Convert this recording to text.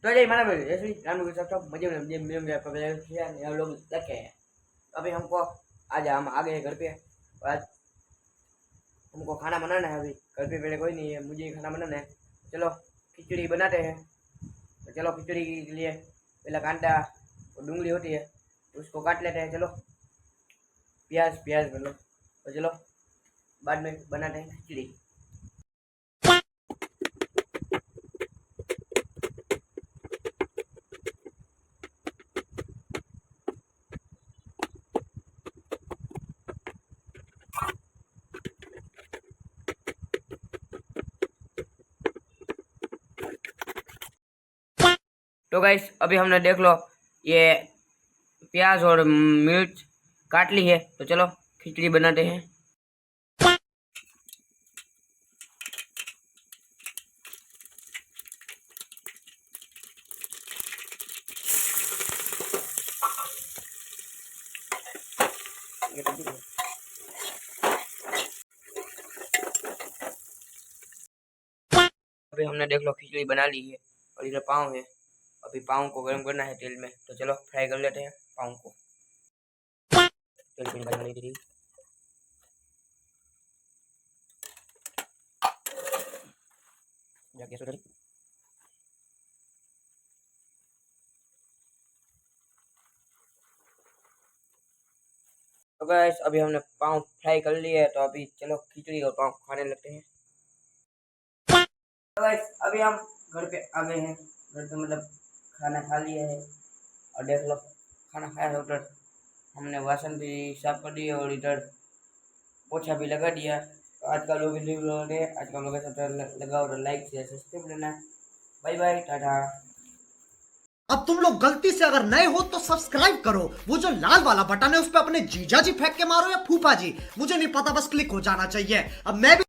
तो जय माना भाई ऐसे राम को सब मजे में हम लोग रखे हैं। अभी हमको आज हम आ गए घर पे। आज हमको खाना बनाना है। अभी घर पे पहले कोई नहीं है, मुझे ही खाना बनाना है। चलो खिचड़ी बनाते हैं। तो चलो खिचड़ी के लिए पहला कांदा और डूंगली होती है उसको काट लेते हैं। चलो प्याज प्याज मतलब तो चलो बाद में बनाते हैं खिचड़ी। तो गाइस अभी हमने देख लो ये प्याज और मिर्च काट ली है। तो चलो खिचड़ी बनाते हैं। अभी हमने देख लो खिचड़ी बना ली है और इधर पाव है। अभी पाव को गर्म करना है तेल में। तो चलो फ्राई कर लेते हैं पाव को। तेल में बना ली जाके सुधर। तो गाइस अभी हमने पाव फ्राई कर लिए है। तो अभी चलो खिचड़ी और पाव खाने लगते हैं। तो गाइस अभी हम घर पे आ गए हैं। घर पे मतलब खाना खा लिया है और देख लो खाना खाया है। उधर हमने वासन भी साफ कर दिए और इधर पोछा भी लगा दिया। तो आज का लोग आज का लोग लगाओ और लाइक शेयर सब्सक्राइब लेना। Bye bye tata. अब तुम लोग गलती से अगर नए हो तो सब्सक्राइब करो, वो जो लाल वाला बटन है उस पर अपने जीजा जी फेंक के मारो या फूफा जी, मुझे नहीं पता, बस क्लिक हो जाना चाहिए। अब मैं भी